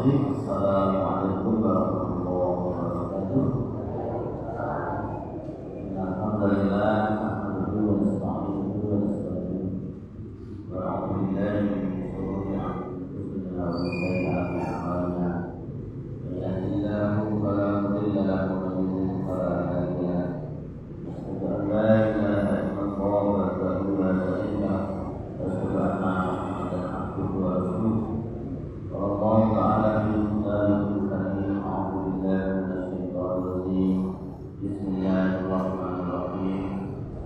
Assalamualaikum warahmatullahi wabarakatuh. Alhamdulillah, nahmaduhu wa nasta'inuhu wa nastaghfiruh. Wa a'udzu billahi min shururi anfusina wa min sayyi'ati a'malina. Man yahdihillahu fala mudilla lahu wa man yudlil fala hadiya lahu. Asyhadu an la ilaha illallah wahdahu la syarika lahu wa asyhadu anna Muhammadan abduhu wa rasuluh. Allah Ta'ala Bismillahirrahmanirrahim. A'udzubillahi minasyaitonirrajim. Bismillahirrahmanirrahim.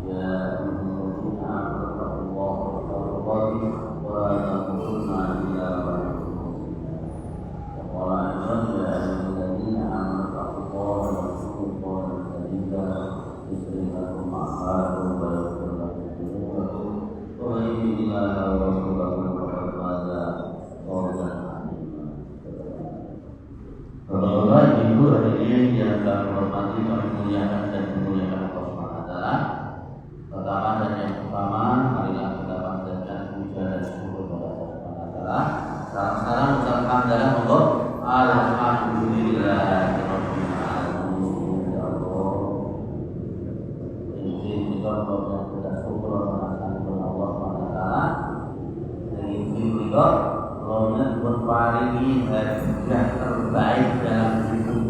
Ya ayyuhallazina amanu taqullaha haqqa tuqatih wa la tamutunna illa wa antum muslimun. Wa qala ya ayyuhallazina amanu taqullaha wa qulu qawlan sadida yuslih lakum a'malakum wa yaghfir lakum dhunubakum wa man yuti'illaha wa rasulahu faqad faza fawzan. Bapak-bapak, ibu, hadirin yang kami hormati, kami muliakan dan memuliakan Allah Subhanahu wa taala. Pertama dan yang pertama, marilah kita panjatkan puja dan syukur kepada Allah Subhanahu wa taala. Sekarang ucapkan dalam Allah alhamdulillahirabbil alamin. Ya Allah. Ini kita berdoa kita syukur kepada Allah Subhanahu wa taala. Ini juga Allahnya berparingi hadiah terbaik dalam hidup.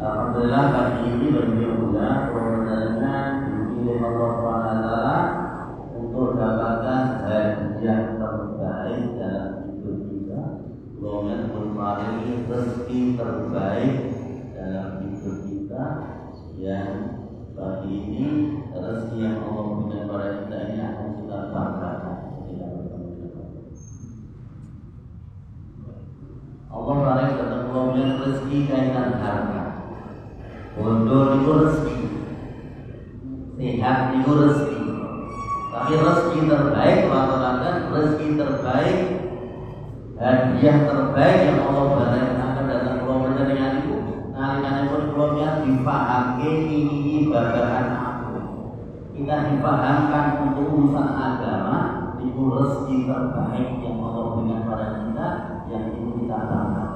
Alhamdulillah pagi ini bagi mulia kebenarannya dipilih Allah SWT untuk dapatkan hadiah terbaik dalam hidup kita. Allahnya berparingi rezeki terbaik dalam hidup kita, yang pagi ini rezeki yang Allah berikan kepada kita ini akan kita banggakan. Allah maring datang punya rezeki kaitan harta. Bondo itu rezeki, sehat itu rezeki. Tapi rezeki terbaik, mengatakan rezeki terbaik, hadiah terbaik yang Allah berikan akan datang punya dengan itu. Nalikannya pun punya dipahamkan ini babakan aku. Kita dipahamkan untuk urusan agama, itu rezeki terbaik yang Allah berikan pada kita, yang itu kita bangga.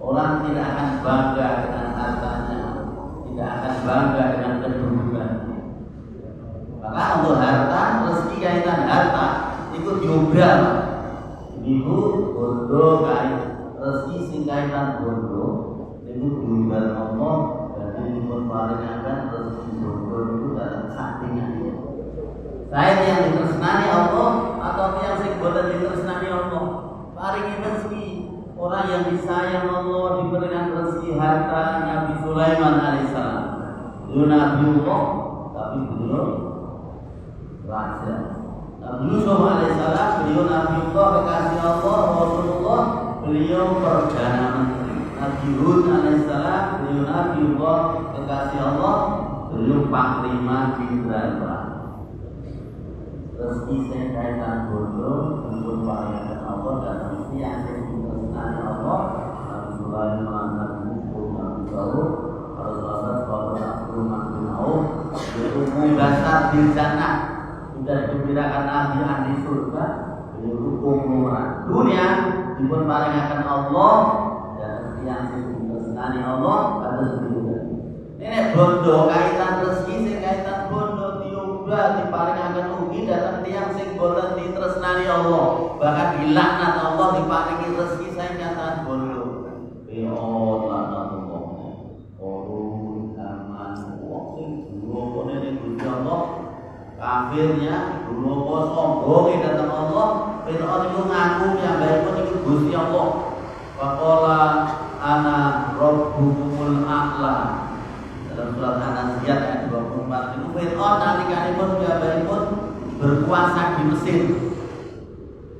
Orang tidak akan bangga dengan hartanya, tidak akan bangga dengan kedudukannya. Maka untuk harta, rezeki kaitan harta itu diobral. Ibu bondo kait rezeki sing kaitan bondo itu diobral Allah. Jadi pun palingan rezeki bondo itu dalam saktinya. Saya yang ditresnani Allah atau yang sing boten ditresnani Allah. Paringi rezeki. Orang yang disayang Allah diberikan rezeki harta. Nabi Sulaiman alaihissalam, beliau Nabi Allah, tapi beliau raja. Nabi Yusuf alaihissalam, beliau Nabi Allah, kekasih Allah, Rasulullah, beliau perdana menteri. Nabi Hud alaihissalam, beliau Nabi Allah, kekasih Allah, beliau panglima jenderal. Rezeki saya kaitan bodoh untuk palingan Allah dan rezeki yang saya berkenan Allah. Nabi Sulaiman, Nabi Muhammad, Nabi Daud, Rasulullah SAW, itu mubasar di jannah, sudah diberikan ahli surga, beliau hukum dunia diberi palingan Allah dan rezeki yang saya berkenan Allah harus beliau. Ini bodoh kaitan rezeki, saya kaitan bodoh diparingaken ugi datang tiang sing boten ditresnani Allah, bahkan dilaknat Allah diparingi rezeki saya nyata bodoh. Ya Allah Allah. Korun aman wong sing durokone ning Gusti Allah, kafirnya duroko sombong datang Allah, Fir'aun itu ngaku yang baik pun itu Gusti Allah. Faqala ana rabbukumul a'la. Dalam surat An-Naziat ayat 24 itu Fir'aun nalikanipun pun berkuasa di Mesir.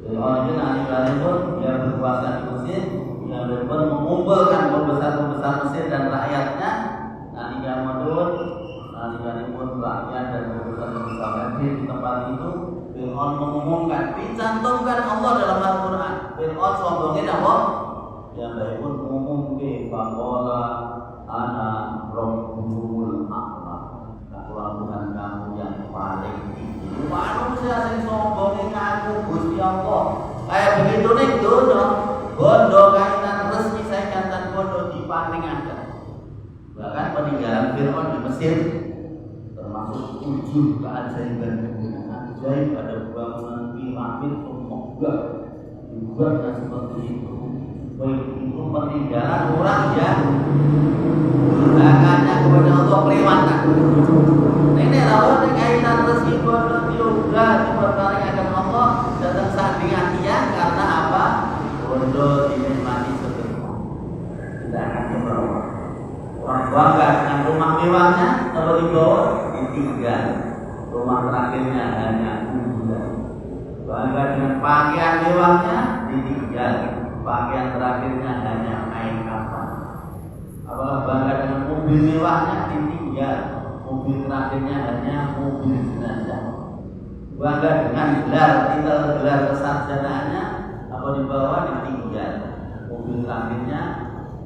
Fir'aun itu nalikanipun dia berkuasa di Mesir, dia pun mengumpulkan pembesar-pembesar Mesir dan rakyatnya. Nalikanipun rakyat dan pembesar-pembesar Mesir di tempat itu, Fir'aun mengumumkan, dicantumkan Allah dalam Al-Quran. Fir'aun sombongnya apa? Dia pun mengumumkan bahwa ana Rabbul A'la, aku Tuhan kamu yang paling tinggi. Manusia sing sombong ngaku Gusti Allah. Kayak begitu nih dono, bondo keajaiban ajaib pada bangunan piramid megah dibuatnya seperti itu. Baik itu peninggalan orang yang berdagangannya kepada Allah kelewatan. Ini adalah kaitan rezeki bodoh juga dipertaringkan Allah datang sandingan dia karena apa? Bodoh dinikmati sebentar. Tidak akan dibawa. Orang bangga dengan rumah mewahnya, apa dibawa? Ditinggal. Rumah terakhirnya hanya kuburan. Bangga dengan pakaian mewahnya, ditinggal. Pakaian terakhirnya hanya kain kafan. Apakah bangga dengan mobil mewahnya, ditinggal. Mobil terakhirnya hanya mobil jenazah. Bangga dengan gelar kesarjanaannya, apa dibawa? Ditinggal. Mobil terakhirnya,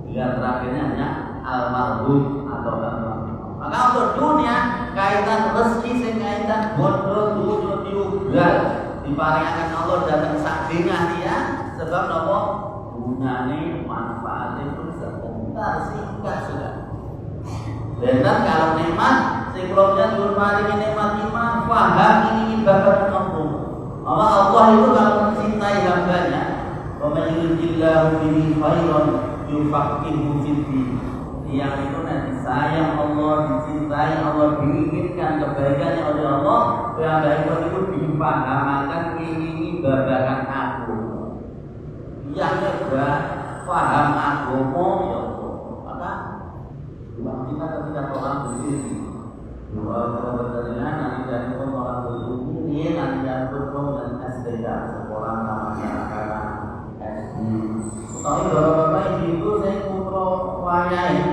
gelar terakhirnya hanya almarhum atau almarhum. Maka untuk dunia kaitan rezeki sing kaitan bodoh dunia diugal diparingaken Allah datang sakdingah dia sebab napa gunane manfaatnya pun sebentar singkat sudah. Dan kalau nikmat sing kula nyuwun paringi nikmat iman paham ini babagan Allah itu kalau mencintai hambanya wa man yuridillahu bihi khairan yufaqihu fid-din. Yang itu nanti sayang Allah, dicintai Allah, diinginkan kebaikannya oleh Allah, yang baik itu dipahamakan ini babakan aku. Yang juga paham agama ya Allah. Maka kita ketika orang berdiri dua kebetulan nanti dari orang berdiri nanti dari dan SDK sekolah namanya sekarang SD. Tapi bapak-bapak ibu saya putra wayai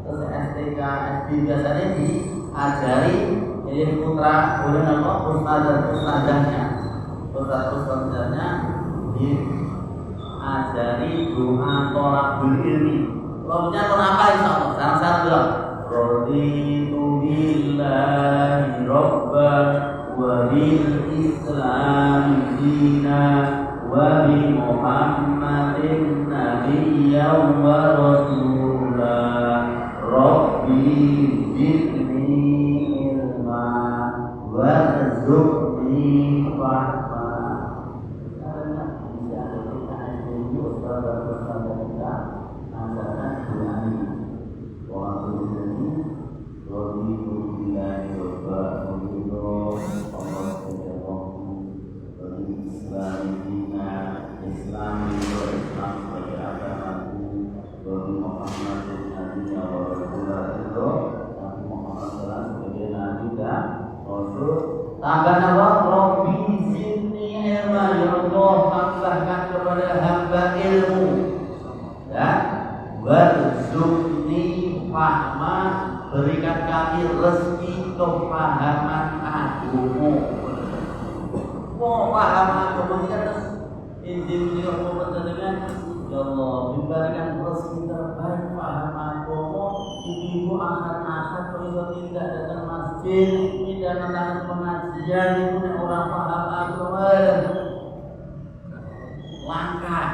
terus STK SD biasanya diajari jadi putra boleh nama ustadzahnya diajari doa tolakul ilmi. Kalau punya kenapa insyaallah sekarang bilang raditu billahi robban wa bil islam dina wa bi muhammadin nabiyyan wa rasula rabbi zidni ilma warzuqni fahma. Karena bisa kita ini ustaz-ustaz kita antara ini wa ini raditu billahi robban Allah Islam dina Islam sebagai agamaku bagi Muhammad Nabi wa Rasulullah itu Nabi Muhammad sebagai Nabi dan Rasul. Tambah nama Rabbi zidni ilma, ya Allah tambahkan kepada hamba ilmu dan warzuqni fahma, berikan kami rezeki kepahaman agama. Mau paham agama kita terus izin Allah dengan ya Allah diberikan rezeki terbaik paham agama. Ibu akan kalau tidak datang masjid tidak datang pengajian itu orang paham agama langkah.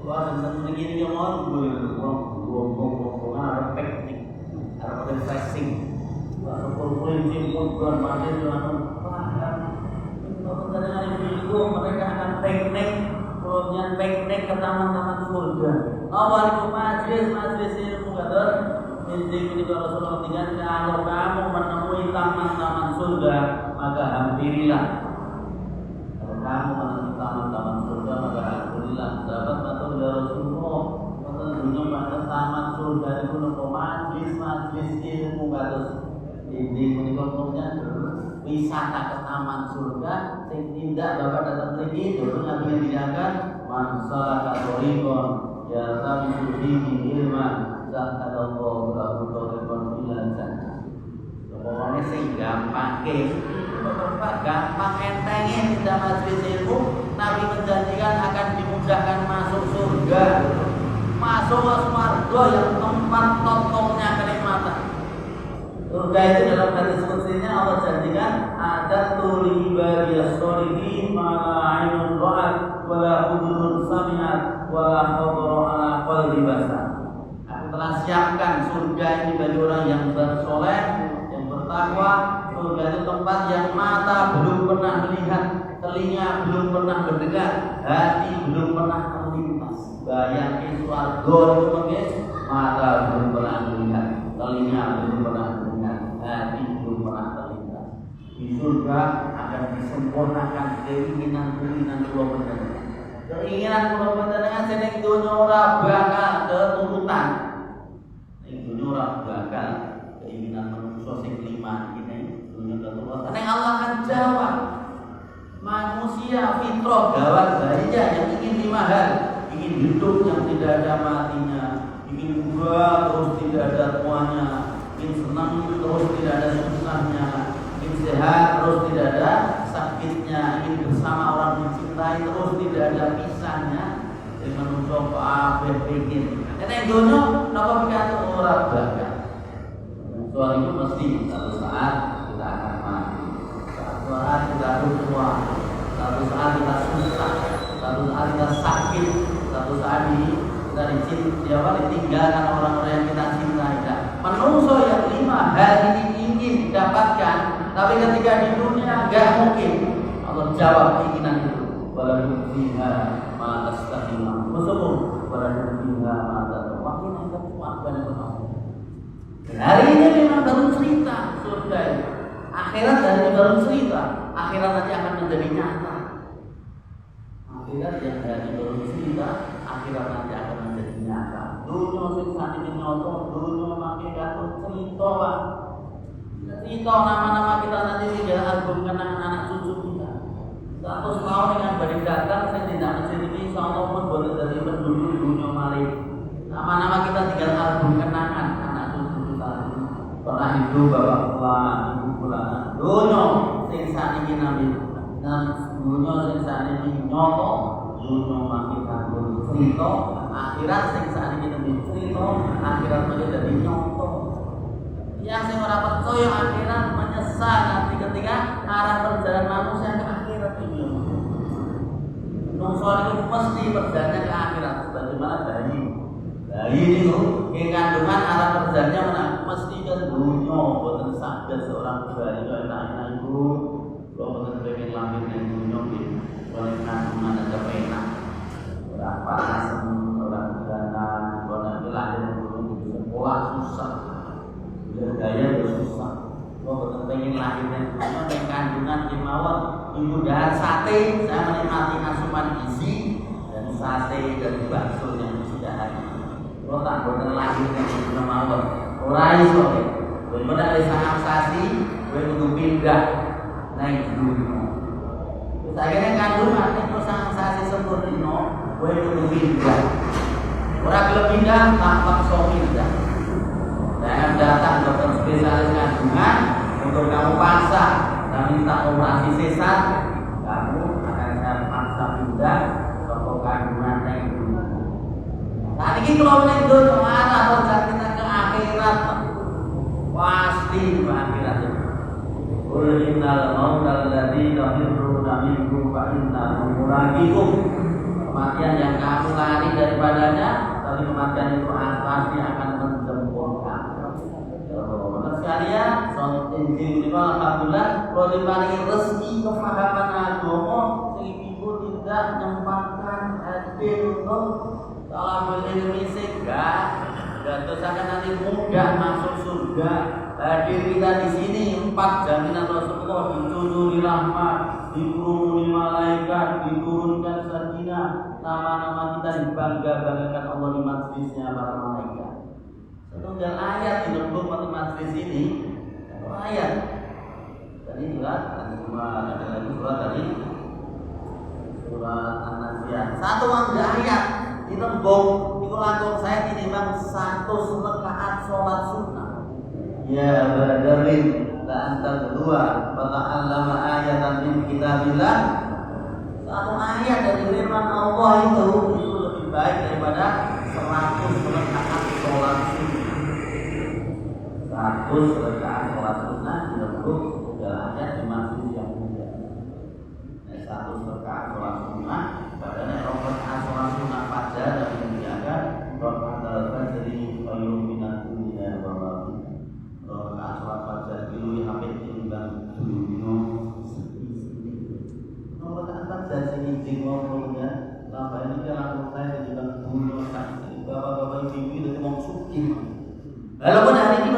Wah tentang begini yang mau gue ada teknik ada refreshing kalau prinsip pun masih dengan paham. Kadang-kadang ibu mereka akan teknik, kemudian teknik ke taman-taman surga. Awal itu majlis ilmu kata, ini kalau Rasulullah tinggal kalau kamu menemui taman-taman surga, maka hampirilah. Kalau kamu menemui taman-taman surga, maka hampirilah. Sahabat kata Rasulullah, tentunya pada taman surga itu majlis ilmu kata. Ini kemudian wisata ke taman surga sing tindak bapak datang mriki dulu Nabi tindakan mansalaka thoriqon ya tamisu fihi ilman zahadallahu lahu thoriqon ila jannah. Pokoknya sing gampang gampang entengnya tidak majlis ilmu Nabi menjanjikan akan dimudahkan masuk surga, masuk ke surga yang tempat top-topnya kenikmatan. Surga itu dalam hadis kutsinya Allah janjikan ada tuli ibadiyas sholihin mala ainun ra'at wala udhunun sami'at wala khadara ala qalbi basar. Aku telah siapkan surga ini bagi orang yang bersoleh, yang bertakwa, Surga itu tempat yang mata belum pernah melihat, telinga belum pernah mendengar, hati belum pernah terlintas. Bayangin swarga itu mungkin mata belum pernah melihat, telinga belum pernah mendengar, hati belum pernah terlintas. Di surga akan disempurnakan keinginan-keinginan kula panjenengan. Keinginan kula panjenengan seneng donya ora bakal keturutan. Ning donya ora bakal keinginan manusia sing lima ini dunia keturutan. Ning Allah akan jawab. Manusia fitrah gawat bayinya yang ingin lima hal, ingin hidup yang tidak ada matinya, ingin buah terus tidak ada tuanya, ingin senang terus tidak ada susahnya, ingin sehat terus tidak ada sakitnya, ingin bersama orang dicintai terus tidak ada pisahnya. Jadi manusia kabeh pengin. Nek donya napa pikantuk ora bakal. Soal itu mesti satu saat kita akan mati, satu saat kita tua, satu saat kita susah, satu saat kita sakit, satu saat kita ditinggalkan orang-orang yang kita cintai. Manusia yang lima hal ini ingin didapatkan, tapi ketika di dunia gak mungkin. Allah jawab keinginan itu. Walau fiha ma tastahima, musuh walau fiha ma tatawakil yang kuat pada Allah. Hari ini memang baru cerita surga itu. Akhirat dari baru cerita. Akhirat nanti akan menjadi nyata. Akhirat yang dari baru cerita, akhirat nanti akan menjadi nyata. Dunia sing sakniki nyoto, dunia makin katut cerita, Pak. Cerita nama-nama kita nanti tinggal album kenangan anak cucu kita. 100 tahun dengan balik datang, saya tidak menceritakan insyaallah pun boleh dari penduduk dunia malih. Nama-nama kita tinggal album kenangan anak cucu kita. Pernah hidup bapak pulang, ibu pulang. Dunia sing sakniki nabi, dan dunia sing sakniki nyoto, dunia makin katut cerita. Akhirat sing sakniki nabi cerita, akhirat makin jadi nyoto. Yang saya ora percaya akhirat menyesal nanti ketika arah perjalanan manusia ke akhirat ini. Manusia itu mesti berjalan ke akhirat sebagaimana bayi. Bayi itu ke kandungan arah perjalannya mana? Mesti ke dunia, boten saged seorang bayi kok enak-enak ibu. Kalau boten pengen lahir ning dunia iki, oleh kandungan ada penak. Ora panas, ora hujanan, ora lahir dulu di sekolah susah. Gaya susah. Kok betul pengen lahirnya cuma pengen kandungan di mawon ibu dahar sate, saya menikmati asupan gizi dan sate dan bakso yang sudah hari. Kalau tak betul lahirnya di mawon, ora iso. Kowe ora wis sasi, kowe kudu pindah naik dulu. Terus akhirnya kandungan terus sasi sempurna, kowe kudu pindah. Ora gelem pindah, tak paksa pindah. Saya datang dokter spesialis kandungan untuk kamu paksa dan minta operasi sesar, kamu akan saya paksa pindah ke kandungan yang dulu. Saat ini kalau menentu kemana perjalanan kita ke akhirat, pasti ke akhirat itu. Qul innal mautal ladzi tafirruna minhu fa innahu mulaqikum. Kematian yang kamu lari daripadanya, tapi kematian itu pasti akan menjemput kamu. Sekalian, soal injil ini alhamdulillah, kalau diparingi rezeki kefahaman agama, sing ibu tidak nyempatkan hati untuk talabul ilmi sehingga dan dosakan nanti mudah masuk surga. Hadir kita di sini 4 jaminan Rasulullah, ditunjuri rahmat, dikurungi malaikat, diturunkan sakinah, nama-nama kita dibangga-banggakan Allah di majlisnya para malaikat. Setunggal ayat di lembut majlis ini, ayat tadi surat ada lagi surat tadi surat An-Nazi'at. Satu ayat di lembut itu langkung saya tinimbang 100 rakaat sholat sunnah. Ya badarin la anta kedua fata'allama ayatan min kitabillah. Satu ayat dari firman Allah itu lebih baik daripada 100 rakaat sholat sunnah. 100 rakaat sholat sunnah dilebuk segala ayat di masjid yang mulia. 100 rakaat sholat sunnah padahal rakaat sholat sunnah fajar dan dimuliakan rakaat al-fajri khairun minad dunya wa ma fiha. Rakaat sholat fajar itu hampir ditimbang saya sini ngobrolnya. Lama ini kan saya di dalam dunia sakit. Bapak-bapak ibu itu mau suki. Walaupun hari ini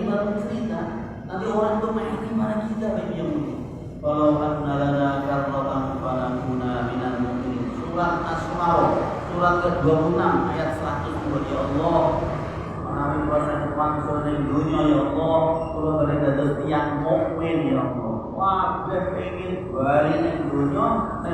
baru cerita, nanti orang tuh main gimana kita baby yang ini. Kalau anna karrotan pada guna minan mukminin. Surat Asy-Syu'ara, surat ke-26 ayat 102. Ya Allah, menawi proses wangsul ning dunya ya Allah, kula badhe dados tiyang mukmin ya Allah. Wah, pengen bali ning dunya,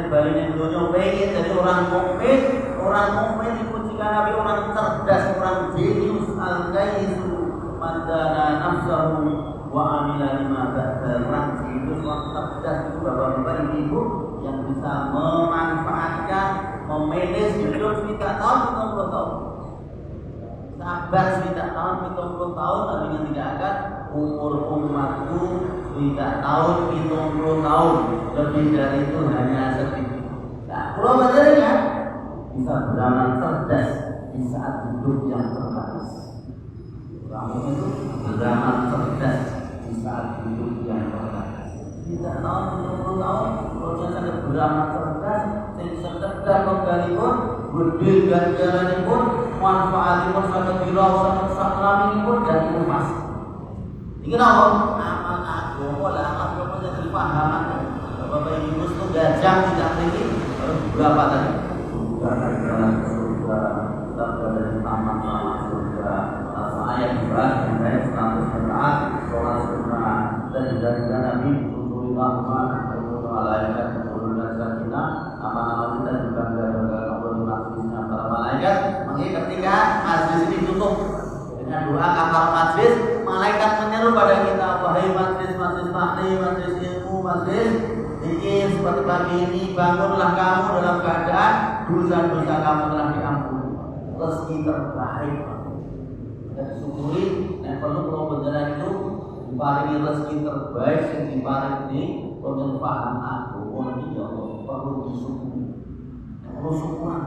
bali ning dunya pengen jadi orang mukmin. Orang mukmin itu jika Nabi orang cerdas, orang jenius, al-qaisu, mandana nafsahu wa amila lima ba'da. Orang jenius, orang cerdas itu bapak-bapak ibu yang bisa memanfaatkan, memanage hidup kita tahun 50 tahun. Sabar tidak tahun 70 tahun, tapi yang tidak akan umur umatku tidak tahun 70 tahun. Lebih dari itu hanya sedikit. Nah, kalau materinya bisa beramal cerdas di saat hidup yang terbatas. Kamu itu beramal cerdas di saat hidup yang terbatas. Tidak tahun 70 tahun, kalau saya beramal cerdas, saya cerdas menggalipun, gede ganjaranipun, manfaatipun sangat birau, sangat saklaminipun dan emas. Ini kenapa? Amal agama lah, amal agama yang dipahaman. Bapak Ibu itu gajah tidak tinggi, berapa tadi? Surga, dari taman-taman surga. Ayat dibahas sampai 100 rakaat sholat sunnah dan dari Nabi Rasulullah Muhammad malaikat Rasulullah Sakinah aman-aman kita juga gagal maksudnya para malaikat. Makanya ketika majlis ini tutup dengan doa kafar majlis, malaikat menyeru pada kita, wahai majlis taklim, majlis ilmu, majlis zikir seperti pagi ini, bangunlah kamu dalam keadaan dosa-dosa kamu telah diampuni. Rezeki terbaik. Dan syukuri, yang perlu kalau beneran itu diparingi rezeki terbaik yang diparingi ini penyelesaian agama ini ya Allah, perlu disyukuri. Perlu syukuran.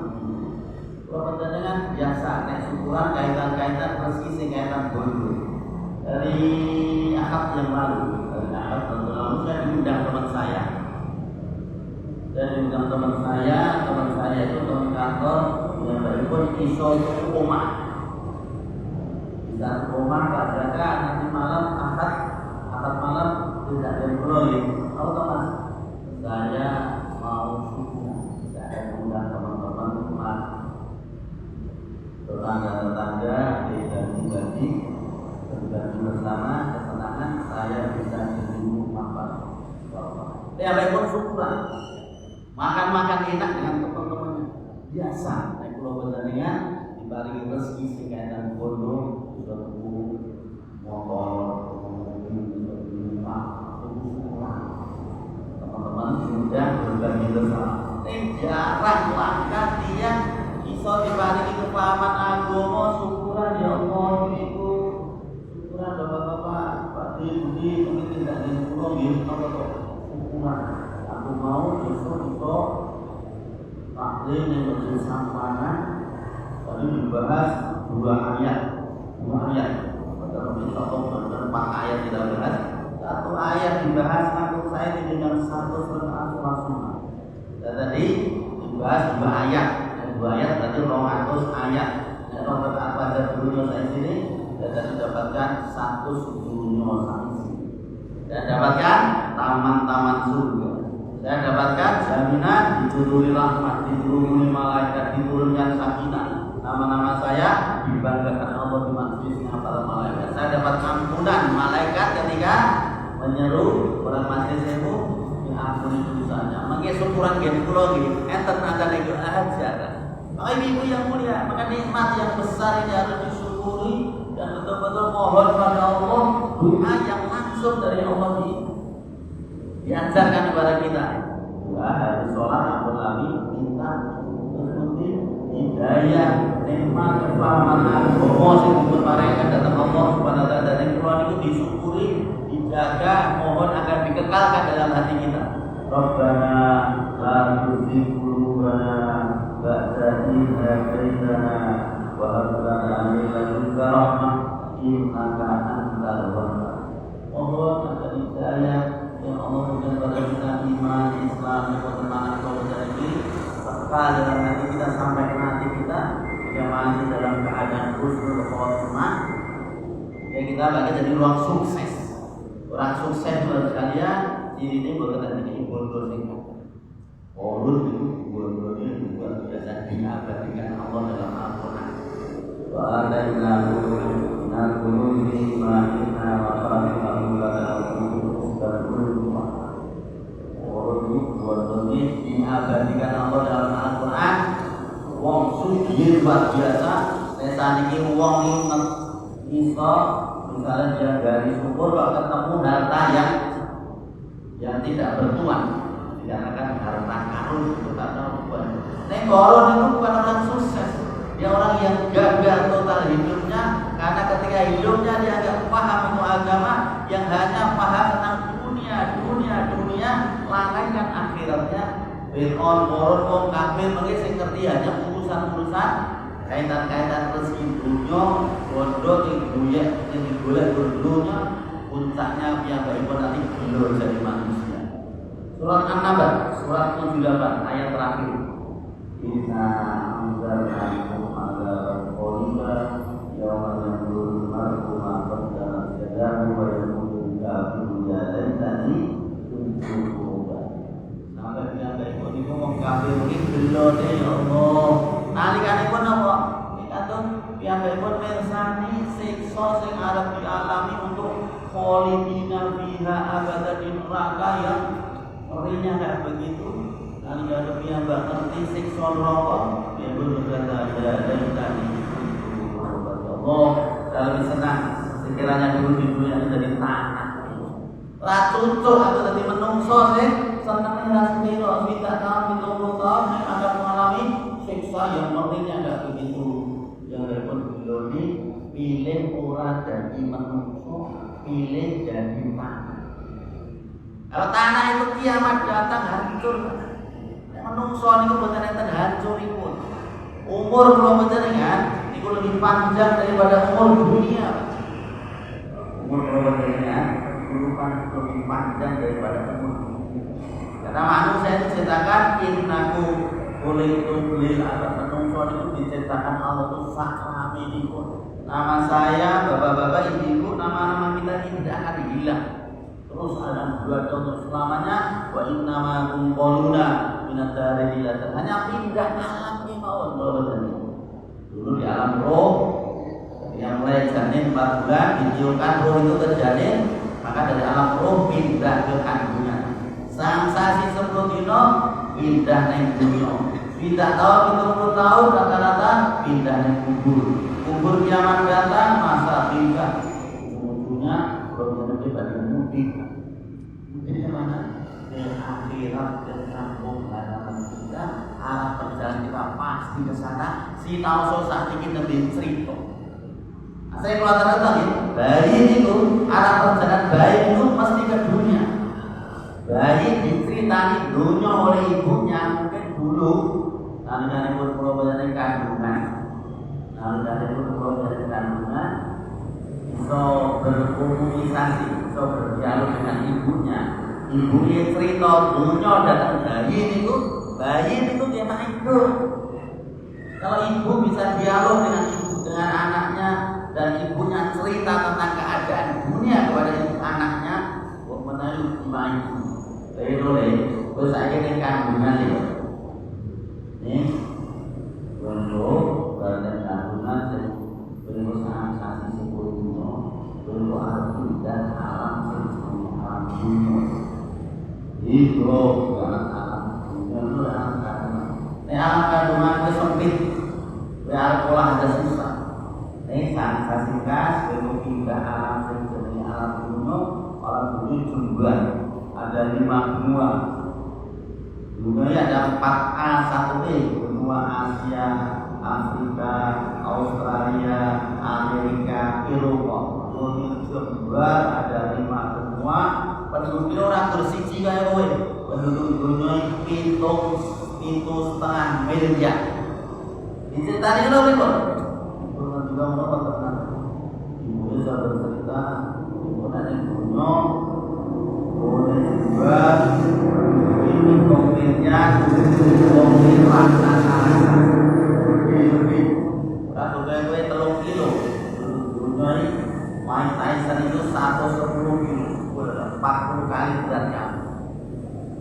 Kalau beneran biasa, naik syukuran kaitan-kaitan rezeki sing kaitan bodoh. Dari akad yang lalu, saya diundang teman saya. Dan dengan teman saya itu teman kantor yang berikut iso itu rumah. Bisa rumah Pak Jaka nanti malam akad malam tidak ada proyek. Tahu teman? Saya mau syukur. Saya undang teman-teman rumah, tetangga berbagi bersama kesenangan saya bisa duduk makan. Ya baik pun syukuran. Makan enak dengan teman-temannya biasa. Naik pulau bertandingan dibarengi rezeki sekaitan bodoh, suatu motor, rumah, teman-teman sudah berbagi bersama. Jarang langkah dia iso dibarengi kepahaman agama syukuran ya Allah ibu. Syukuran bapak-bapak, Pak Budi mungkin tidak di pulau gitu syukuran. Aku mau besok itu taklim yang berjenis sampanan. Tadi dibahas dua ayat. Pada satu dan 4 ayat kita bahas. Satu ayat dibahas aku saya dengan 100 rakaat sholat sunnah. Dan tadi dibahas 2 ayat. Dan 2 ayat tadi 200 ayat. Dan rakaat pada dulunya saya sini. Dan tadi dapatkan 1 dulunya saya sini. Dan dapatkan taman-taman surga. Saya dapatkan jaminan dituruni rahmat, dituruni malaikat, diturunkan sakinah. Nama-nama saya dibanggakan Allah di majlisnya para malaikat. Saya dapat ampunan malaikat ketika menyeru orang majlis itu diampuni dosanya. Mangke syukuran gini kula nggih, enten ada nego aja. Maka ibu yang mulia, maka nikmat yang besar ini harus disyukuri dan betul-betul mohon pada Allah doa yang langsung dari Allah ini. Diajarkan kepada kita doa hari sholat apun lagi minta ikuti hidayah nikmat kepahaman agama sing diparingaken datang Allah Subhanahu wa taala dan Quran itu disyukuri dijaga mohon agar dikekalkan dalam hati kita. Rabbana la tuzigh qulubana ba'da idh hadaytana wa hab lana min ladunka rahmah innaka antal wahhab. Mohon agar hidayah Ya Allah berikan kepada kita iman, Islam, ketenangan, kebahagiaan ini serta dalam hati kita sampai ke hati kita mati dalam keadaan husnul khotimah. Ya kita bagi jadi ruang sukses. Orang sukses buat kalian ini berkaitan dengan bodoh sih. Bodoh itu bodohnya bukan biasa diabadikan Allah dalam Al-Quran. Wa alaina naqulu ma inna wa qalamu bodohnya diabadikan Allah dalam Al-Quran. Wong sugih luar biasa. Nesan iki wong iso misalnya dia dari syukur kalau ketemu harta yang tidak bertuan, tidak akan harta karun itu kata bukan. Nenggoron itu bukan orang sukses, dia orang yang gagal total hidupnya karena ketika hidupnya dia agak paham ilmu agama yang hanya paham tentang dunia, lalaikan akhiratnya. Fir'aun, koron, kafir, mungkin saya ngerti hanya urusan kaitan-kaitan rezeki dunia, bodoh yang digolek dunia, puncaknya piyambakipun nanti belum jadi manusia. Surat An-Naba, surat 78 ayat terakhir. Inna anzalnakum ala qawliba yawma yanzurul mar'u ma qaddamat yadahu wa yaqulu kafiru ya laitani kuntu sampai piyambakipun niku wong kafir iki gelone ya Allah. Nalikanipun apa? Dikatun piyambakipun mirsani siksa sing arep dialami untuk khalidina fiha abadan di neraka yang ngerinya enggak begitu. Nalika piyambak ngerti siksa neraka, piyambak berkata ya laitani Allah lebih senang sekiranya dulu di dunia jadi tanah. Lah cocok atau tadi menungso sih senangnya rasmiro kita tahun 30 tahun yang akan mengalami siksa yang mengerinya enggak begitu. Yang repot beliau ini pilih orang jadi menungso, pilih jadi tanah. Kalau tanah itu kiamat datang hancur, menungso itu bukan yang hancur itu. Umur belum berjalan, itu lebih panjang daripada umur dunia. Umur belum berjalan, lebih panjang daripada umur dunia. Karena manusia itu diciptakan innaku boleh tublil atau menungso itu diciptakan Allah itu sakrami itu. Nama saya, bapak-bapak, ibu-ibu, nama-nama kita tidak akan hilang. Terus ada dua contoh selamanya. Wa innama kumqoluna minat dari dilatan. Hanya pindah alam kemauan Allah. Dulu di alam roh, yang mulai janin 4 bulan ditiupkan roh itu terjanin, maka dari alam roh pindah ke kandungan. Sangsasi 10 dino pindah neng dunia. Tidak tahu 30 tahun rata-rata pindah neng kubur. Kubur kiamat datang masa pindah. Ujungnya belum jadi bagian mudik. Ini kemana? Ke akhirat, ke kampung halaman kita. Arah perjalanan kita pasti ke sana. Si tahu sosok kita lebih cerita. Saya kelihatan tadi, bayi itu arah perjalanan bayi itu mesti ke dunia. Bayi diceritani dunia oleh ibunya mungkin dulu. Lalu pun pulau dari kandungan. So berkomunikasi, so berdialog dengan ibunya. Ibunya cerita dunia datang bayi itu dia main itu. Kalau ibu bisa dialog dengan anaknya dan ibunya cerita tentang keadaan dunia kepada anaknya, buat menarik main. Terus saya dengan kandungan itu. Nih, untuk badan kandungan dan perusahaan kasih sepuluhnya, untuk arti dan alam sejenis alam dunia. Itu bukan alam dunia, itu alam kandungan. Ini alam kandungan itu sempit, biar pola ada susah. Ini sang kasih kas, untuk pindah alam sejenis alam dunia, alam dunia jumlah ada 5 benua. Dunia ada 4A, 1B, benua Asia, Afrika, Australia, Amerika, Eropa. Dunia jumlah ada 5 benua. Penduduknya orang bersiji kayak kowe. Penduduk dunia itu setengah miliar. Diceritani lho niku. Pernah juga mau tenang. Ibu bisa bercerita, ibu nanti dunia boleh buat ini konkretnya konkret raksasa lebih satu gue 3 kilo dunia Mike Tyson itu 110 kilo 40 kali beratnya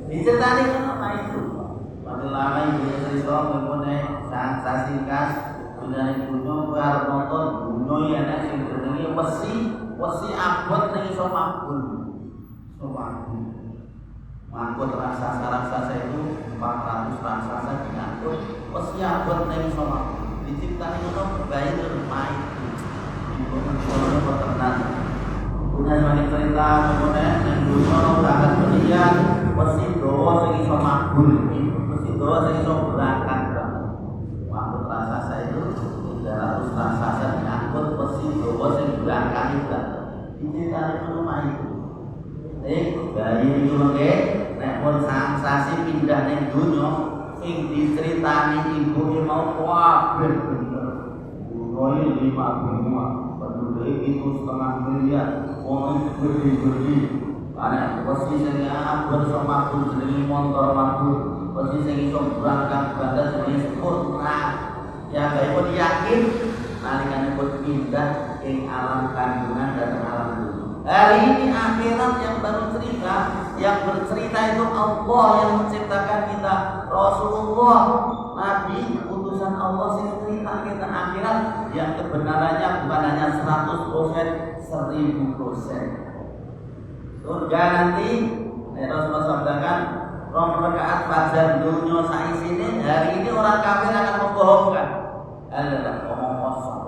diceritani kenapa itu makin lama ibu cerita mempunyai sensasi khas dunia gunung gue harus nonton gunung yang ada yang berdiri wesi abot nih so makbul mangkut raksasa itu 400 raksasa diangkut wesi abot nih so makbul diciptakan itu bayi bermain ibu mencoba peternak punya banyak cerita kemudian yang dulu akan berian wesi doa sing iso makbul wesi doa sing iso berangkat mangkut raksasa itu 300 raksasa diangkut wesi doa sing berangkat itu diciptakan rumah itu bayi itu lagi nek pun sensasi pindah ning dunya sing diceritani ibu mau kabeh bener dunia 5 benua penduduk itu 1,5 miliar wong gede-gede ana posisi sing abot sama pun jenenge motor mabur posisi sing iso berangkat batas jenenge sepur ya bae pun yakin nalikane pun pindah ing alam kandungan dan alam dunia. Hari ini akhirat yang baru cerita, yang bercerita itu Allah yang menciptakan kita, Rasulullah, Nabi, utusan Allah sing cerita kita akhirat yang kebenarannya bukan hanya 100%, 1000%. Surga nanti, Rasulullah sabdakan, rakaat fajar dunia saisine, hari ini orang kafir akan membohongkan. Allah ngomong kosong.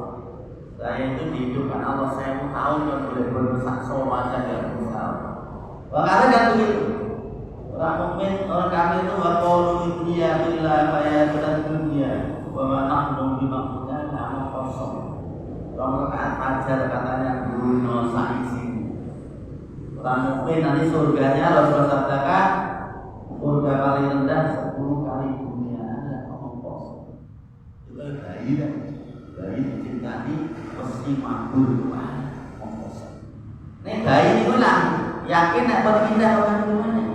Saya itu dihidupkan Allah 1000 tahun yang boleh berdosa aja ya misal. Makanya kan begitu. Orang mukmin, orang kafir itu waqalu dunya billah fayatun dunya wa ma nahnu bimaqdana nama kosong. Orang rakaat fajar katanya dunia saisi. Orang mukmin nanti surganya Rasulullah sabdakan surga paling rendah 10 kali dunia ada ngomong kosong. Itu bayi kan. Bayi diciptani mesti makbul ngomong kosong. Nek bayi niku lah yakin nek berpindah orang gimana?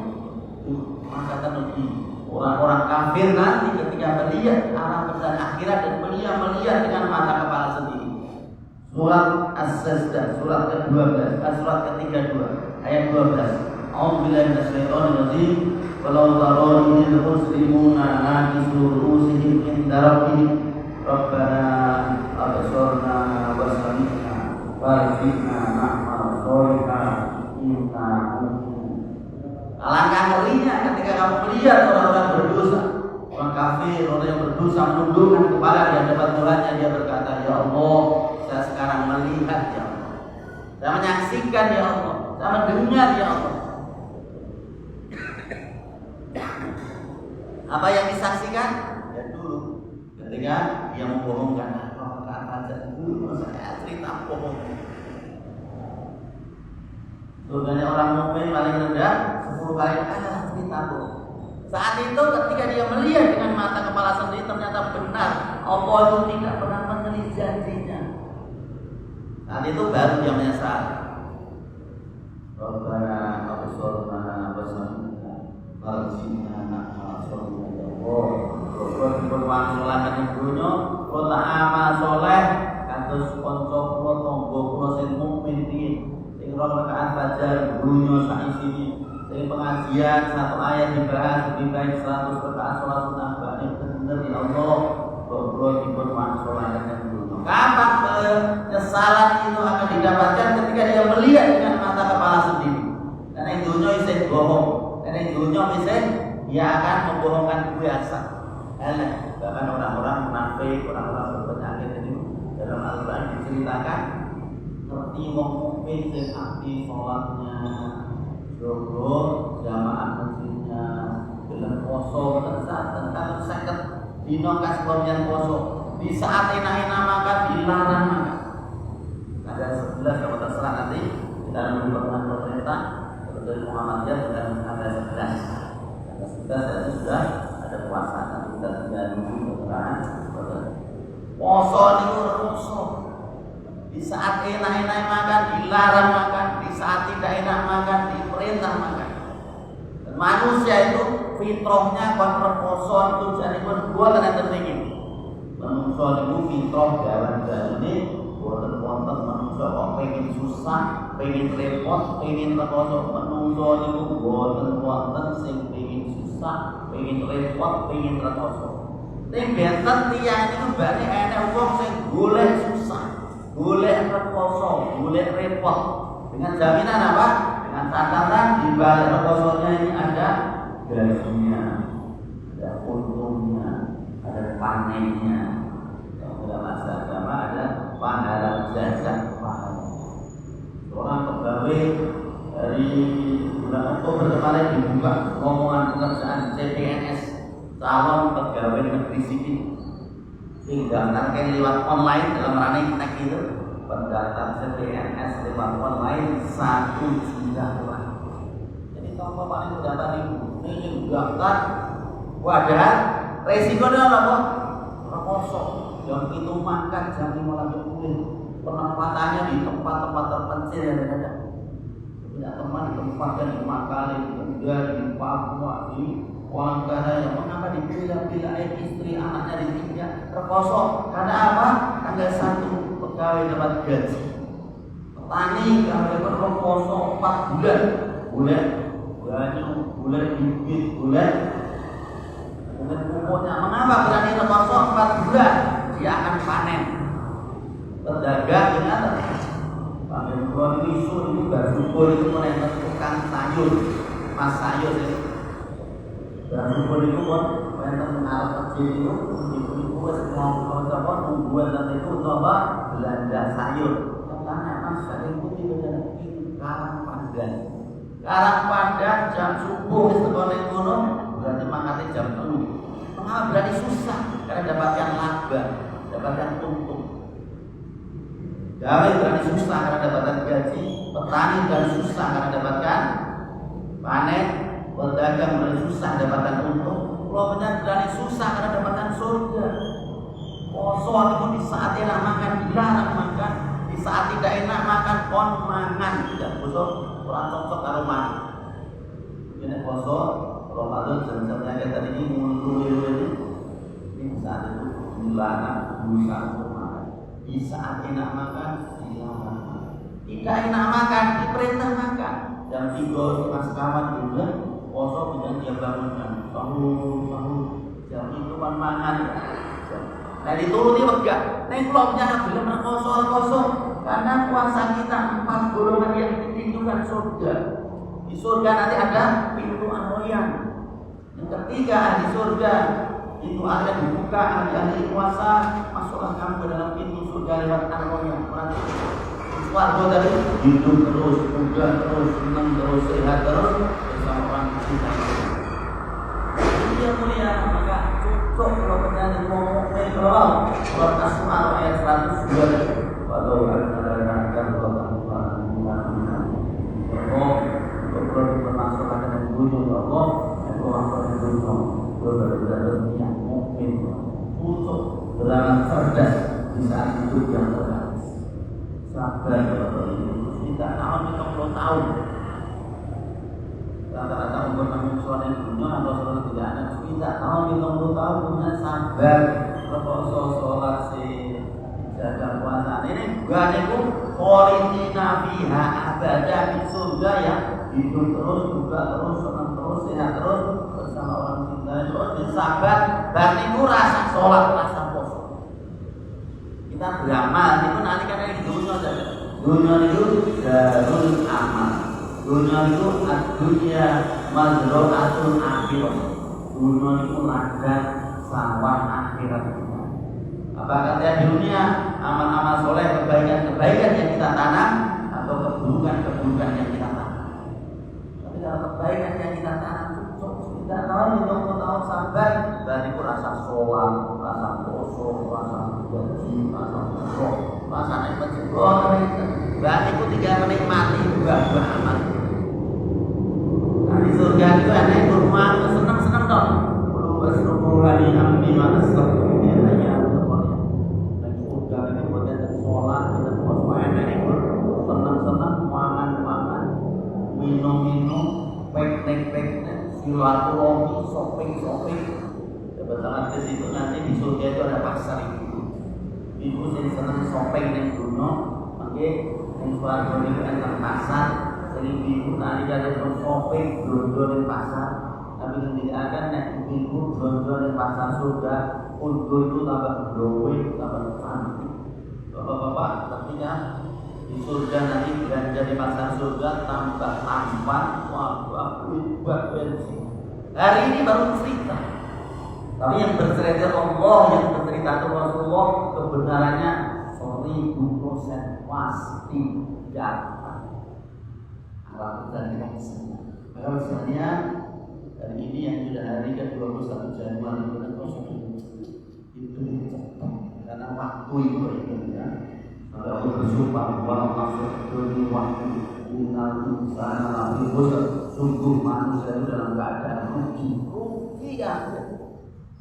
Maka nanti orang-orang kafir nanti ketika melihat alam dan akhirat dan melihat dengan mata kepala sendiri. Surat As-Sajdah surat ke-12, surat ke-32 ayat 12. A'udzubillahi minasyaitonir rajim. Walau taradil muslimuna naqisu rusihim inda rabbihim Rabbana absorna wa sami'na warji'na na'mal sholihan inna alangkah ngerinya ketika kamu melihat orang-orang berdosa, orang kafir, orang yang berdosa menundukkan kepala di hadapan Tuhannya, dia berkata, ya Allah, saya sekarang melihat ya Allah, saya menyaksikan ya Allah, saya mendengar ya Allah. Apa yang disaksikan? Ya dulu ketika dia membohongkan rakaat fajar dulu saya cerita bohong. Surganya orang mukmin paling rendah 10 kali adalah cerita bohong. Saat itu ketika dia melihat dengan mata kepala sendiri ternyata benar Allah itu tidak pernah menyelidiki janjinya. Saat itu baru dia menyesal. Rabbana absorna wa sami'na warji'na na'mal sholihan ya Allah. Kula berwangulaken dunya, kula amal saleh kados kanca kula tangga kula sing mukmin iki, sing rakaat fajar dunya saisine, sing pengajian satu ayat dibahas lebih baik 100 rakaat salat sunah ba'da bener ya Allah. Kula dipun wangulaken dunya. Kapan penyesalan itu akan didapatkan ketika dia melihat dengan mata kepala sendiri. Karena yang dunya isih bohong, karena yang dunya isih dia akan membohongkan biasa. Bahkan orang-orang munafik, orang-orang berpenyakit ini dalam Al-Quran diceritakan seperti wong mukmin sing aktif sholatnya, jogo jamaah masjidnya, dengan poso tentang seket dino kasbonyan poso. Di saat enak-enak makan dilarang makan. Ada 11 kalau terserah nanti kita menunggu pemerintah dari Muhammadiyah dan ada 11. Ada 11 itu sudah ada puasa nanti kita tinggal nunggu keterangan. Poso itu poso. Di saat enak-enak makan dilarang makan, di saat tidak enak makan diperintah makan. Manusia itu fitrahnya kontraposo itu jadi pun buat yang tertinggi. Manusia itu fitrah jalan-jalan ini buatan wonten manusia kok pengen susah, pengen repot, pengen terkoso. Manusia itu buatan wonten sing pengen susah, pengen repot, pengen terkoso. Ning benten tiyang niku bane enek wong sing golek susah, golek terkoso, golek repot. Dengan jaminan apa? Dengan catatan di balik terkosonya ini ada gajinya, ada untungnya, ada panennya. Dalam bahasa agama ada pahala jasa pahala. Seorang pegawai dari bulan Oktober kemarin dibuka ngomongan pekerjaan CPNS calon pegawai negeri sipil. Sehingga daftarkan lewat online dalam running tag itu pendaftar CPNS lewat online 1 juta orang. Jadi kalau paling daftar ini daftar, wadah resikonya apa? Kosong. Jam itu makan, jam 5 lagi kulit. Penempatannya di tempat-tempat terpencil yang ada. Punya teman di tempat yang di Makale, di Kendal, di Papua, di Palangkaraya. Mengapa dipilih-pilih istri anaknya ditinggal terkosong? Karena apa? Tanggal 1 pegawai dapat gaji. Petani kalau terkosong 4 bulan, bulan bulan bibit, bulan pupuknya. Mengapa berani terkosong 4 bulan? Dia akan panen. Pedagang dengan panen bulan isu ini bersyukur itu menentukan tukang sayur, mas sayur itu. Bersyukur itu pun menentukan mengarah kecil itu, ibu-ibu mau coba nungguan dan itu coba belanja sayur. Katanya mas sayur putih benar ini karang pandan. Karang pandan jam subuh sekolah gunung berarti mangkatnya jam 10. Mengapa berani susah? Karena dapatkan laba, dapatkan untung. Gawe berani susah karena dapatkan gaji, petani berani susah karena dapatkan panen, pedagang berani susah dapatkan untung, kelompoknya berani susah karena dapatkan surga. Kosong itu di saat enak makan dilarang makan, di saat tidak enak makan kon mangan, tidak kosong orang cocok karo mani. Ini kosong Ramadan jam-jamnya kayak tadi ini mundur ini saat itu dilarang berusaha untuk makan. Di saat enak makan dilarang. Tidak enak makan diperintah makan. Jam 3 mas kawan juga kosong kemudian dia bangunkan sahur jam itu kan mangan. Nah dituruti megah. Nah kelompoknya belum kosong karena puasa kita 4 golongan yang ditinjukan surga. Di surga nanti ada pintu anoyan. Yang ketiga ahli surga itu akan dibuka ahli-ahli puasa, masuklah kamu ke dalam pintu surga lewat anoyan. Nanti warga tadi hidup terus, muda terus, senang terus, sehat terus bersama orang kita. Ini yang mulia maka cukup kalau penyanyi ngomong kalau Al-Asmaul ayat 102 walau ada akan bermasalah dengan wujud Allah dan orang berdoa berbeda yang mungkin untuk berlaku cerdas di saat hidup yang terbatas. Sabar kita tahun 50 tahun rata-rata umur manusia yang dunia atau seorang tidak ada kita tahun 50 tahun punya sabar berpuasa sholat jaga puasa ini bukan itu kholidina fiha abada di surga ya hidup terus juga terus senang terus sehat terus bersama orang cinta terus sabar dan itu rasa sholat rasa puasa kita beramal itu nanti kan ini dunia itu darul amal dunia itu dunia mazro'atul akhirah dunia itu ladang sawah akhirat apa kata dunia amal-amal soleh kebaikan yang kita tanam atau keburukan yang kita tanam. Tapi kalau kebaikan yang kita tanam cukup kita tahu 50 tahun sabar dan itu rasa sholat, rasa puasa, rasa gaji, rasa berdoa, rasa naik masjid. Dan itu 3 menikmati buah amal. Nah di surga itu ada yang rumah senang-senang dong. Perlu bersyukur hari ambi mana sebelumnya hanya sholat kita puasa enak senang-senang mangan minum pek-pek shopping. Kebetulan ke situ nanti di surga itu ada pasar ibu sing seneng shopping ning dunya mangke ning swarga niku enten pasar sing ibu nalika shopping belanja ning pasar tapi tidak akan nek ibu belanja ning pasar surga untuk itu tambah glowing tambah cantik. Bapak-bapak ketika di surga nanti belanja di pasar surga tambah tampan hebat bensin. Hari ini baru cerita. Tapi yang bercerita Allah, yang bercerita Rasulullah kebenarannya 1000% pasti nyata. Alhamdulillah kita kesana. Maka misalnya hari ini yang sudah hari ke-21 Januari bulan Rasul itu cepat karena waktu itu ya. Kalau Allah bersumpah bahwa waktu itu waktu innal insana lafi khusr, sungguh manusia itu dalam keadaan rugi ya.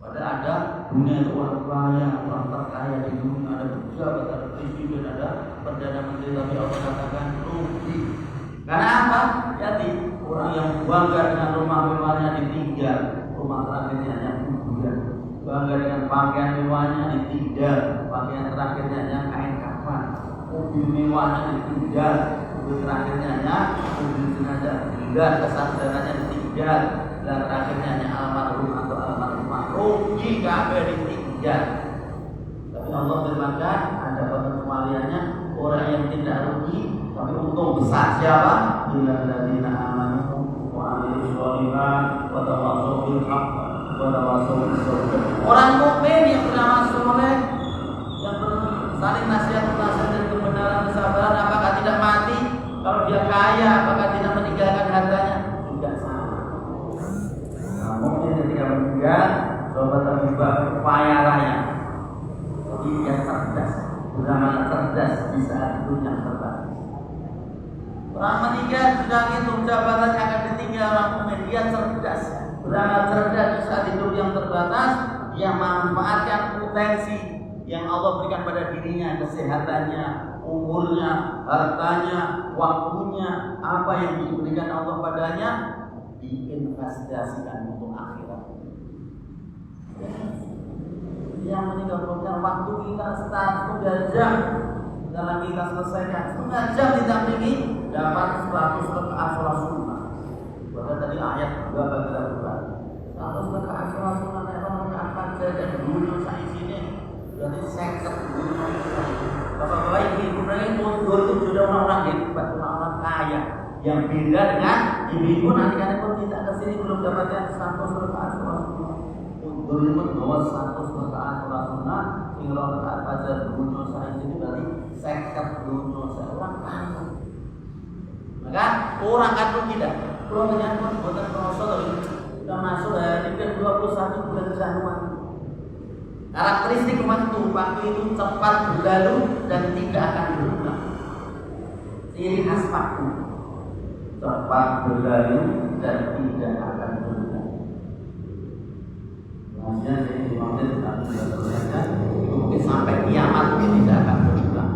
Padahal ada dunia itu orang kaya, orang terkaya di dunia, ada pejabat, ada presiden, ada perdana menteri, tapi Allah katakan rugi. Karena apa? Jadi orang yang bangga dengan rumah mewahnya ditinggal, rumah terakhirnya hanya kuburan. Bangga dengan pakaian mewahnya ditinggal, pakaian terakhirnya hanya kain kafan. Mobil mewahnya ditinggal, mobil terakhirnya hanya mobil jenazah. Tinggal kesadarannya ditinggal, dan terakhirnya hanya almarhum atau almarhumah. Rugi kabeh ditinggal. Tapi Allah berkata ada pengecualiannya, orang yang tidak rugi tapi untung besar siapa? Illalladzina amanu wa amilus sholihat wa tawassaw bil haqq wa tawassaw bis sabr. Orang mukmin yang beramal soleh, yang saling nasihat dan kebenaran kesabaran, apakah tidak mati? Kalau dia kaya, apakah tidak meninggalkan hartanya? Tidak sama. Nah, mukmin ketika meninggal, coba terlibat upaya raya. Jadi dia cerdas, beramal cerdas di saat itu yang terbaik. Orang meninggal sudah hitung jabatannya akan ditinggal orang mukmin, dia cerdas, beramal cerdas di saat hidup yang terbatas, dia memanfaatkan potensi yang Allah berikan pada dirinya, kesehatannya, umurnya, hartanya, waktunya, apa yang diberikan Allah padanya, diinvestasikan untuk akhirat. Yang meninggalkan waktu kita setengah jam dalam kita selesaikan setengah jam didampingi dapat 100 rakaat sholat sunnah. Bahkan tadi ayat juga bagi kita 100 rakaat sholat sunnah yang akan saja dulu saya sini berarti sektor dulu. Bapak-bapak ibu mereka mundur itu sudah orang-orang hebat, orang-orang kaya yang beda dengan ibu nanti kan pun tidak kesini belum dapatkan 100 rakaat sholat sunnah. Mundur itu bawa 100 rakaat sholat sunnah hingga rakaat fajar dulu saya sini berarti sektor dulu seorang kaya. Maka orang kan pun tidak. Kalau menyangkut buatan Rasul sudah masuk hari ke-21 bulan Januari. Karakteristik waktu itu cepat berlalu dan tidak akan berulang. Ciri khas waktu cepat berlalu dan tidak akan berulang. Maksudnya jadi dimaksud tentang berlalu itu mungkin sampai kiamat ini tidak akan berulang.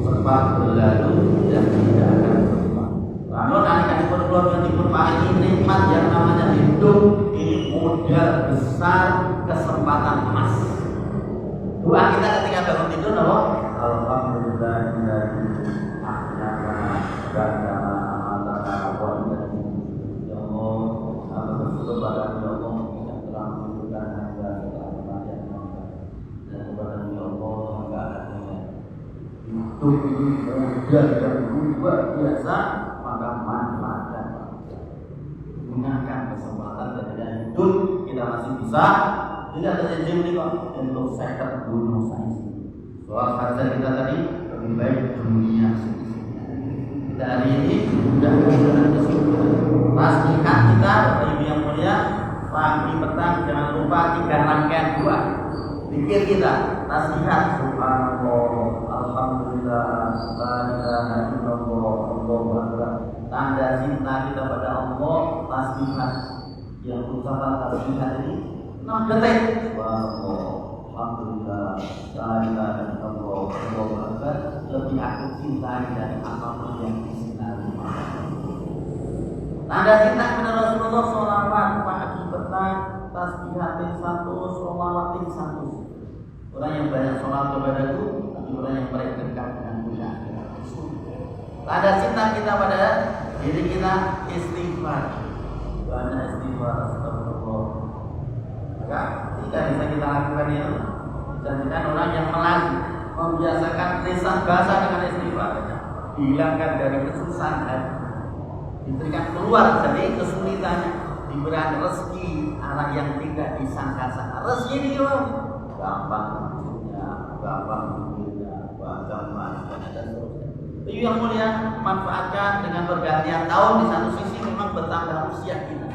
Cepat berlalu dan tidak akan berulang. Lalu nanti perlu dipun paling nikmat yang namanya hidup ini modal besar, kesempatan emas. Doa kita ketika bangun tidur apa? Alhamdulillahilladzi ahyana ba'da ma amatana wa ilayhi. Ya Allah, aku bersyukur pada Allah yang telah menunjukkan hamba setelah kematian hamba. Dan kepada Ya Allah hamba adanya hidup ini modal yang luar biasa, maka manfaatkan, gunakan kesempatan ketika hidup kita masih bisa. Tidak ada janji kok untuk sektor dunia sains. Soal fajar kita tadi lebih baik dunia seisinya. Kita hari ini sudah berjalan ke situ. Pastikan kita Ibu yang mulia pagi petang jangan lupa 3 rangkaian doa. Pikir kita nasihat subhanallah, alhamdulillah, la ilaha illallah, Allahu akbar. Tanda cinta kita pada Allah, nasihat yang ucapan nasihat ini 6 detik. Alhamdulillah, la ilaha illallah, Allahu akbar. Lebih aku cintai dari apapun yang disinari. Tanda cinta kepada Rasulullah sholawat pagi petang, tasbihatin satu, sholawatin satu. Orang yang banyak sholat kepadaku, tapi orang yang paling dekat dengan Tuhan. Tanda cinta kita pada diri kita istighfar. Banyak istighfar, astagfirullah. Maka tidak bisa kita lakukan itu. Jadikan orang yang membiasakan lisan bahasa dengan istighfar, dihilangkan dari kesusahan hati, diberikan keluar dari kesulitannya, diberikan rezeki arah yang tidak disangka-sangka. Rezeki ini gampang maksudnya, gampang duitnya, gampang masuknya dan seterusnya. Itu yang mulia, manfaatkan dengan pergantian tahun. Di satu sisi memang bertambah usia kita.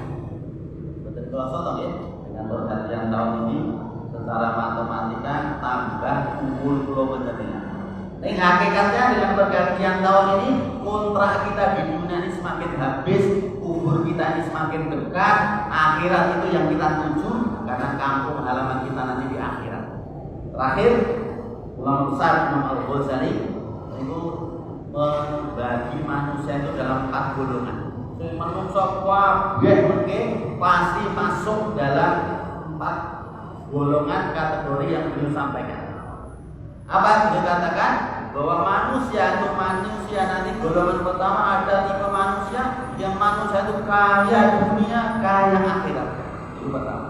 Betul kalau ya, dengan pergantian tahun ini secara matematika tambah umur pulau benernya. Tapi hakikatnya dengan pergantian tahun ini kontrak kita di dunia ini semakin habis, umur kita ini semakin dekat, akhirat itu yang kita tuju karena kampung halaman kita nanti di akhirat. Terakhir, ulama besar Imam Al-Ghazali itu membagi manusia itu dalam 4 golongan. Manusia pasti masuk dalam 4 golongan kategori yang beliau sampaikan. Apa yang beliau katakan? Bahwa manusia itu manusia nanti golongan pertama ada tipe manusia yang manusia itu kaya dunia, kaya akhirat. Itu pertama.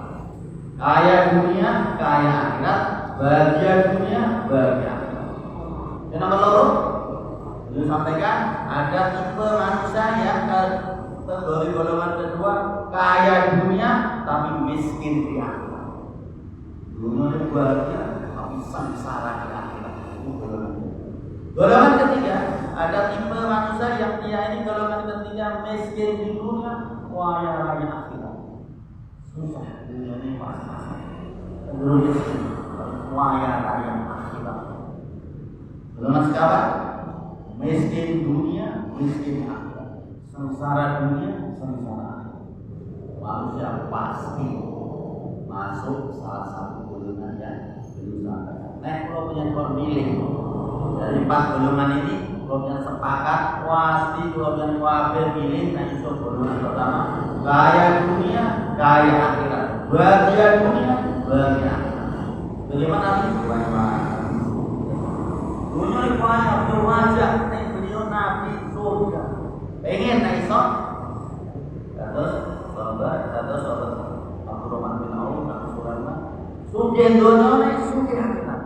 Kaya dunia, kaya akhirat, bahagia dunia, bahagia akhirat. Yang nomor 2, beliau sampaikan ada tipe manusia yang kategori golongan kedua kaya dunia tapi miskin di akhirat. Dunia itu bahagia tapi sengsara di akhirat. Itu golongan ketiga ada tipe manusia yang dia ini golongan ketiga miskin di dunia, kaya raya akhirat. Susah dunia ini pas-pasan. Terus kaya raya akhirat. Golongan sekarang miskin dunia, miskin akhirat. Sengsara dunia, sengsara akhirat. Manusia pasti masuk salah satu golongan yang berusaha. Nah, kalau punya pemilih dari 4 golongan ini, kalau punya sepakat, pasti kalau punya wabir pilih, nah itu golongan pertama, kaya dunia, kaya akhirat, bahagia dunia, bahagia akhirat. Bagaimana nih? Dunia ini banyak berwajah, beliau nabi surga. Pengen nah iso, terus sahabat Abdurrahman bin Auf, Abu Sulaiman, sugih dunia ini sugih akhirat.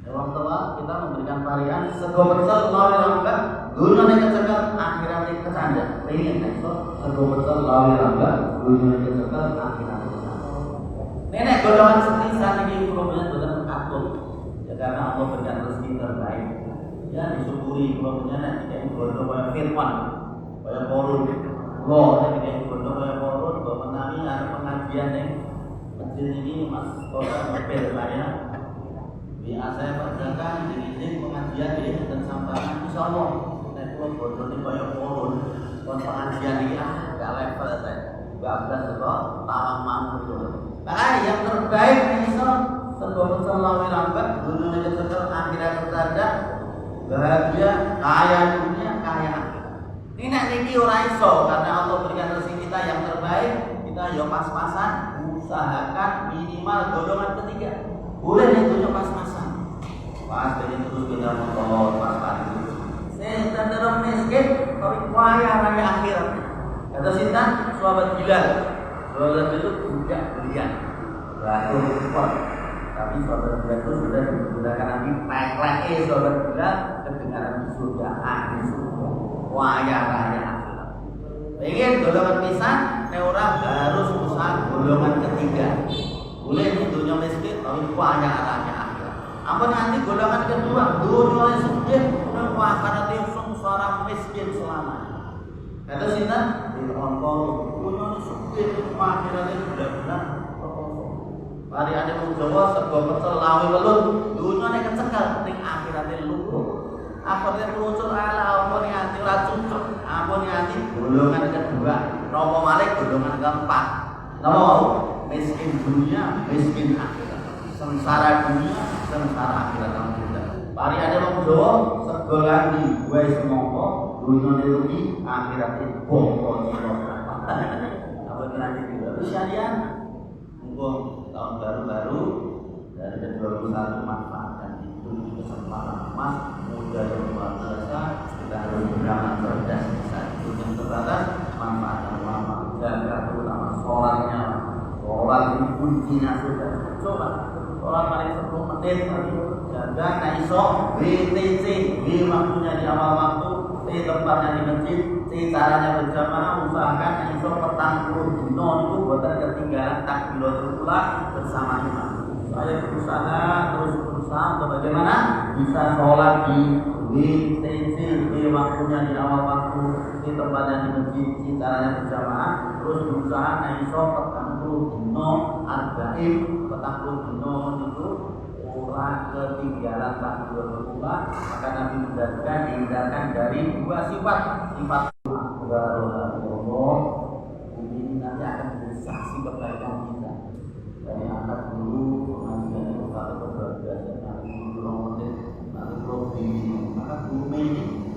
Dalam telah kita memberikan varian sego pecel lawi langgar, dunia ini kecekel, akhirat ini kecanda. Pengen nah iso, sego pecel lawi langgar, dunia ini kecekel, akhirat ini kecanda. Nenek golongan sekisan ini problemnya benar atur. Ya karena Allah berikan rezeki terbaik. Ya disyukuri problemnya nanti kayak golongan kayak Firman, kayak Korun. Loh, saya kayak golongan kayak Korun. Bahwa kami ada pengajian nih. Masjid ini mas kota mobil saya. Biar saya perjakan izin pengajian ini dan sampaikan insya Allah. Saya pulang golongan ini kayak Korun. Kalau pengajian ini gak level saya. Gak ada sebab talang mampu itu. Nah, yang terbaik insya Allah pecel lawi lambat, dunia kecekel, akhirat tertanda, bahagia, kaya dunia, kaya akhirat. Ini nanti ora iso karena Allah berikan rezeki kita yang terbaik, kita yo pas-pasan, usahakan minimal golongan ketiga. Boleh itu pas-pasan. Pas jadi terus kita motor pas-pasan. Saya cenderung miskin, tapi kaya raya akhirat. Kata Sintan, sahabat Bilal. Sahabat itu budak belian. Batu impor. Tapi sahabat Bilal itu sudah digunakan nanti naik-naik sahabat Bilal kedengaran surga, ahli surga, kaya raya akhirat. Ingin golongan pisan, orang harus usaha golongan ketiga. Boleh ini dunia miskin, tapi kaya raya akhirat. Apa nanti golongan kedua, dunia miskin, akhirat yang sengsara miskin selamanya. Kata Sintan, di Hongkong, dunia miskin, akhirat yang benar-benar. Hari ada wong Jawa sego pecel lawi welut, dunyane kecekel ning akhirate lugu. Akhirate muncul ala apa ning ati ora cucuk, apa ning ati golongan kedua, napa malih golongan keempat. Napa mau? Miskin dunia, miskin akhirat. Sengsara dunia, sengsara akhirat. Hari ada wong Jawa sego landi, wae semangka, dunia rugi, akhiratnya bongkol apa nanti juga. Terus kalian mumpung tahun baru-baru dari ke-21 manfaatkan itu kesempatan emas muda yang luar biasa. Kita harus beramal cerdas saat itu yang terbatas manfaatkan ulama jaga terutama sholatnya. Sholat ini kuncinya sudah. Coba sholat paling 10 menit tadi jaga naiso BTC di waktunya di awal waktu di tempatnya di masjid di caranya berjamaah usahakan naiso petang puluh dino itu buatan ketinggalan takbiratul ula bersama imam. Saya terus berusaha untuk bagaimana bisa sholat di BTC di waktunya di awal waktu di tempatnya di masjid di caranya berjamaah terus berusaha naiso petang puluh dino arba'in petang puluh dino itu orang ketinggalan takbiratul ula. Maka Nabi menjelaskan dihindarkan dari dua sifat Allah ini nanti akan menjadi saksi kebaikan kita. Dari angkat dulu pengajian itu kalau berbiasa nanti dulu nanti lebih maka bumi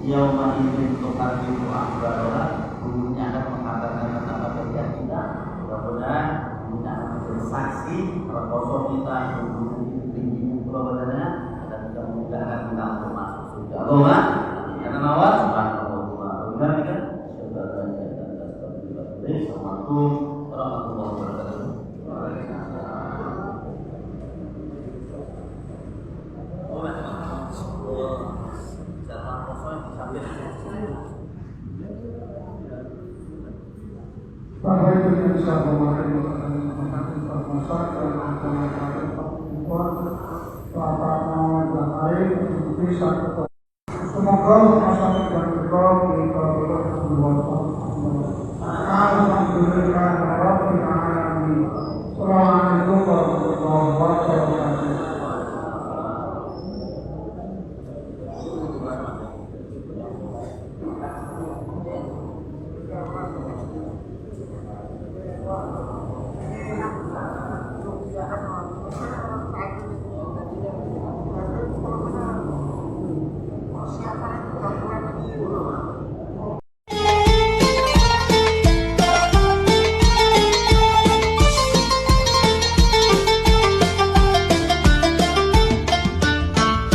yaumah ini untuk hari itu akbar gurunya akan mengatakan tentang kebaikan kita. Mudah-mudahan kita akan menjadi saksi kosong kita tinggi pulau badannya dan bisa memudahkan kita untuk masuk surga. Allah, karena nawar subhanallah. Bagaimana? Assalamualaikum warahmatullahi wabarakatuh. Bahwa itu yang bisa memakai masyarakat dan lain bisa semoga masyarakat dan berkau alhamdulillah rabbil alamin.